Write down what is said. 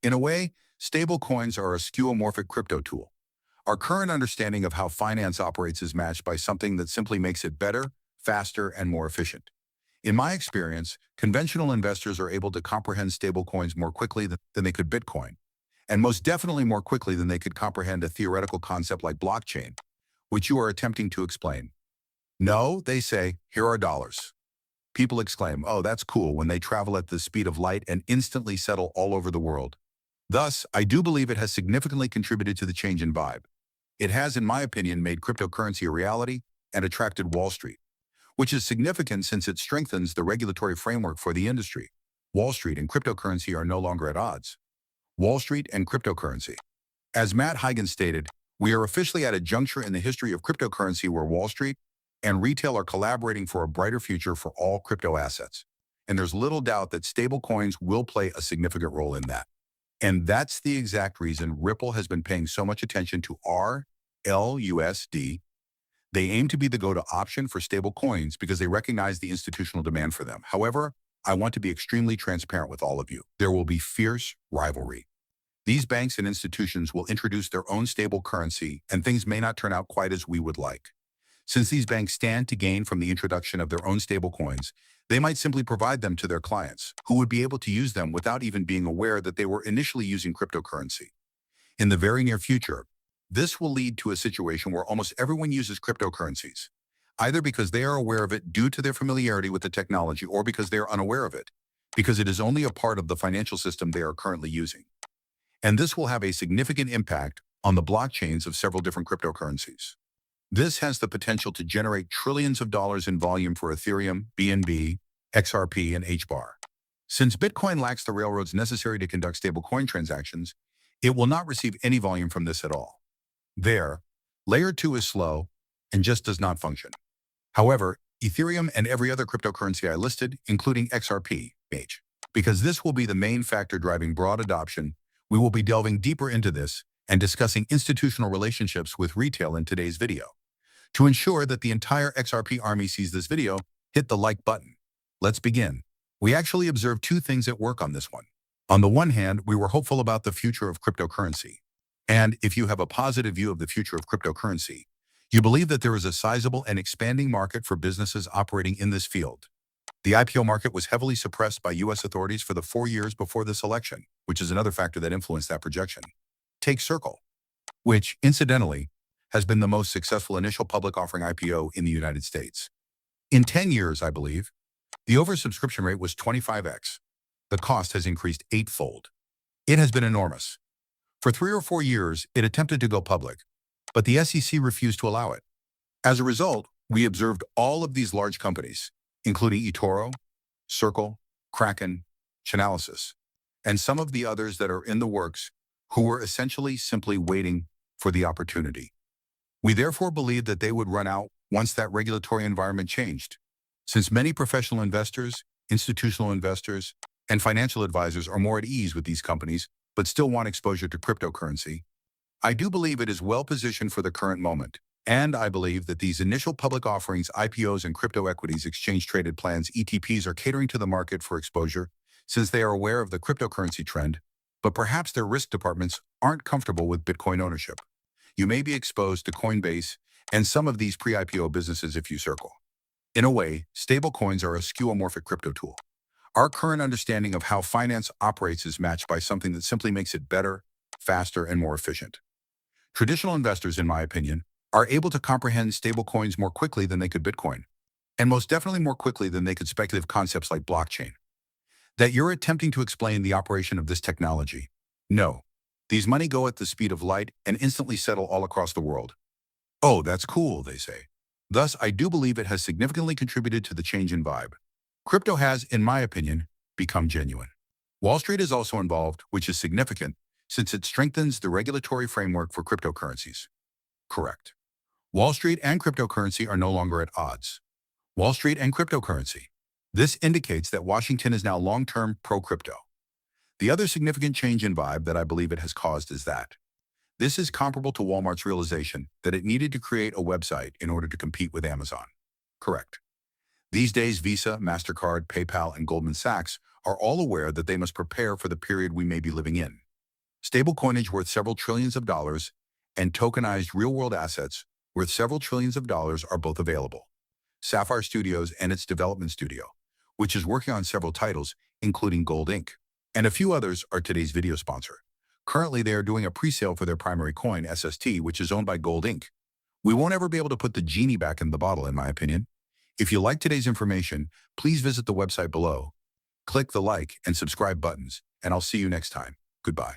In a way, stable coins are a skeuomorphic crypto tool. Our current understanding of how finance operates is matched by something that simply makes it better, faster, and more efficient. In my experience, conventional investors are able to comprehend stablecoins more quickly than they could Bitcoin, and most definitely more quickly than they could comprehend a theoretical concept like blockchain, which you are attempting to explain. No, they say, here are dollars. People exclaim, oh, that's cool, when they travel at the speed of light and instantly settle all over the world. Thus, I do believe it has significantly contributed to the change in vibe. It has, in my opinion, made cryptocurrency a reality and attracted Wall Street, which is significant since it strengthens the regulatory framework for the industry. Wall Street and cryptocurrency are no longer at odds. Wall Street and cryptocurrency. As Matt Hougan stated, we are officially at a juncture in the history of cryptocurrency where Wall Street and retail are collaborating for a brighter future for all crypto assets. And there's little doubt that stablecoins will play a significant role in that. And that's the exact reason Ripple has been paying so much attention to RLUSD. They aim to be the go-to option for stable coins because they recognize the institutional demand for them. However, I want to be extremely transparent with all of you. There will be fierce rivalry. These banks and institutions will introduce their own stable currency, and things may not turn out quite as we would like. Since these banks stand to gain from the introduction of their own stable coins, they might simply provide them to their clients, who would be able to use them without even being aware that they were initially using cryptocurrency. In the very near future, this will lead to a situation where almost everyone uses cryptocurrencies, either because they are aware of it due to their familiarity with the technology or because they are unaware of it, because it is only a part of the financial system they are currently using. And this will have a significant impact on the blockchains of several different cryptocurrencies. This has the potential to generate trillions of dollars in volume for Ethereum, BNB, XRP, and HBAR. Since Bitcoin lacks the railroads necessary to conduct stablecoin transactions, it will not receive any volume from this at all. Layer 2 is slow and just does not function. However, Ethereum and every other cryptocurrency I listed, including XRP, because this will be the main factor driving broad adoption, we will be delving deeper into this and discussing institutional relationships with retail in today's video. To ensure that the entire XRP army sees this video, hit the like button. Let's begin. We actually observed two things at work on this one. On the one hand, we were hopeful about the future of cryptocurrency. And if you have a positive view of the future of cryptocurrency, you believe that there is a sizable and expanding market for businesses operating in this field. The IPO market was heavily suppressed by U.S. authorities for the 4 years before this election, which is another factor that influenced that projection. Take Circle, which, incidentally, has been the most successful initial public offering IPO in the United States. In 10 years, I believe, the oversubscription rate was 25x. The cost has increased 8-fold. It has been enormous. For 3 or 4 years, it attempted to go public, but the SEC refused to allow it. As a result, we observed all of these large companies, including eToro, Circle, Kraken, Chainalysis, and some of the others that are in the works, who were essentially simply waiting for the opportunity. We therefore believed that they would run out once that regulatory environment changed. Since many professional investors, institutional investors, and financial advisors are more at ease with these companies, but still want exposure to cryptocurrency, I do believe it is well positioned for the current moment. And I believe that these initial public offerings, IPOs, and crypto equities exchange-traded plans, ETPs, are catering to the market for exposure since they are aware of the cryptocurrency trend, but perhaps their risk departments aren't comfortable with Bitcoin ownership. You may be exposed to Coinbase and some of these pre-IPO businesses if you Circle. In a way, stablecoins are a skeuomorphic crypto tool. Our current understanding of how finance operates is matched by something that simply makes it better, faster, and more efficient. Traditional investors, in my opinion, are able to comprehend stablecoins more quickly than they could Bitcoin, and most definitely more quickly than they could speculative concepts like blockchain. That you're attempting to explain the operation of this technology. No. These money go at the speed of light and instantly settle all across the world. Oh, that's cool, they say. Thus, I do believe it has significantly contributed to the change in vibe. Crypto has, in my opinion, become genuine. Wall Street is also involved, which is significant, since it strengthens the regulatory framework for cryptocurrencies. Correct. Wall Street and cryptocurrency are no longer at odds. Wall Street and cryptocurrency. This indicates that Washington is now long-term pro-crypto. The other significant change in vibe that I believe it has caused is that this is comparable to Walmart's realization that it needed to create a website in order to compete with Amazon. Correct. These days, Visa, MasterCard, PayPal, and Goldman Sachs are all aware that they must prepare for the period we may be living in. Stable coinage worth several trillions of dollars and tokenized real-world assets worth several trillions of dollars are both available. Sapphire Studios and its development studio, which is working on several titles, including Gold Inc. And a few others, are today's video sponsor. Currently, they are doing a pre-sale for their primary coin, SST, which is owned by Gold Inc. We won't ever be able to put the genie back in the bottle, in my opinion. If you like today's information, please visit the website below. Click the like and subscribe buttons, and I'll see you next time. Goodbye.